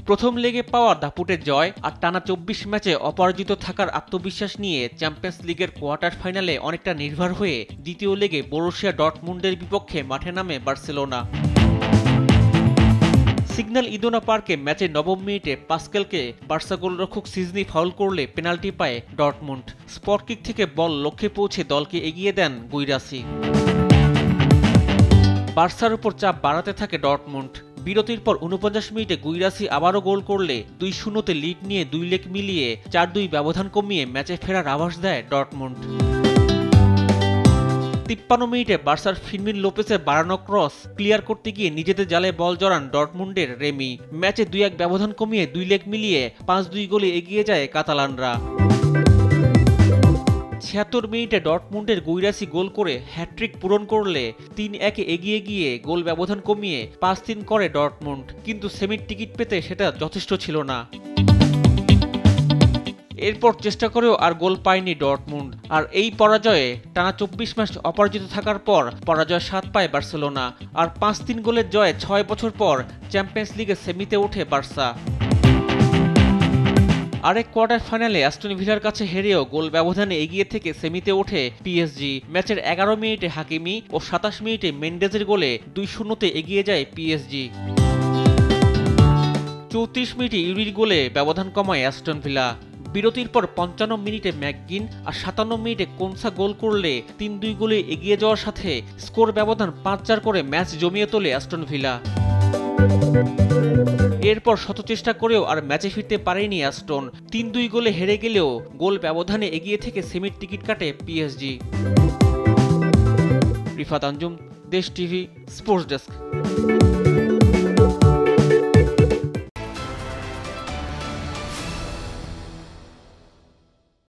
প্রথম লেগে পাওয়া দাপুটে জয় আর টানা ২৪ ম্যাচে অপরাজিত থাকার আত্মবিশ্বাস নিয়ে চ্যাম্পিয়ন্স লিগের কোয়ার্টার ফাইনালে অনেকটা নির্ভর হয়ে দ্বিতীয় লেগে বরুসিয়া ডর্টমুন্ডের বিপক্ষে মাঠে নামে বার্সেলোনা। সিগন্যাল ইদুনা পার্কে ম্যাচের ৯০ মিনিটে পাসকেলকে বার্সা গোলরক্ষক সিজনি ফাউল করলে পেনাল্টি পায় ডর্টমুন্ড। স্পট কিক থেকে বল লক্ষ্যে পৌঁছে দলকে এগিয়ে দেন গুইরাসি। বার্সার উপর চাপ বাড়াতে থাকে ডর্টমুন্ড। বিরতির পর ৪৯ মিনিটে গুইরাসি আবারও গোল করলে ২-০তে লিড নিয়ে ২ লেগ মিলিয়ে ৪-২ ব্যবধান কমিয়ে ম্যাচে ফেরার আভাস দেয় ডর্টমুন্ড। ৫৩ মিনিটে বার্সার ফিরমিন লোপেসের বাড়ানো ক্রস ক্লিয়ার করতে গিয়ে নিজেদের জালে বল জড়ান ডর্টমুন্ডের রেমি। ম্যাচে ২-১ ব্যবধান কমিয়ে ২ লেগ মিলিয়ে ৫-২ গোলে এগিয়ে যায় কাতালানরা। ৭৬ মিনিটে ডর্টমুন্ডের গুইরাসি গোল করে হ্যাটট্রিক পূরণ করলে ৩-১-এ এগিয়ে গিয়ে গোল ব্যবধান কমিয়ে ৫-৩ করে ডর্টমুন্ড, কিন্তু সেমির টিকিট পেতে সেটা যথেষ্ট ছিল না। এরপর চেষ্টা করেও আর গোল পায়নি ডর্টমুন্ড, আর এই পরাজয়ে টানা ২৪ ম্যাচ অপরাজিত থাকার পর পরাজয় ৭ পায় বার্সেলোনা। আর ৫-৩ গোলের জয়ে ৬ বছর পর চ্যাম্পিয়ন্স লিগের সেমিতে ওঠে বার্সা। আরেক কোয়ার্টার ফাইনালে অ্যাস্টন ভিলার কাছে হেরেও গোল ব্যবধানে এগিয়ে থেকে সেমিতে ওঠে পিএসজি। ম্যাচের ১১ মিনিটে হাকিমি ও ২৭ মিনিটে মেন্ডেজের গোলে ২-০তে এগিয়ে যায় পিএসজি। ৩৪ মিনিটে ইউরির গোলে ব্যবধান কমায় অ্যাস্টন ভিলা। বিরতির পর ৫৫ মিনিটে ম্যাকগিন আর ৫৭ মিনিটে কোনসা গোল করলে ৩-২ গোলে এগিয়ে যাওয়ার সাথে স্কোর ব্যবধান ৫-৪ করে ম্যাচ জমিয়ে তোলে অ্যাস্টন ভিলা। এরপর শত চেষ্টা করেও আর ম্যাচে ফিরতে পারেনি অ্যাস্টন। ৩-২ গোলে হেরে গেলেও গোল ব্যবধানে এগিয়ে থেকে সেমির টিকিট কাটে পিএসজি। রিফাত আঞ্জুম, দেশ টিভি, স্পোর্টস ডেস্ক।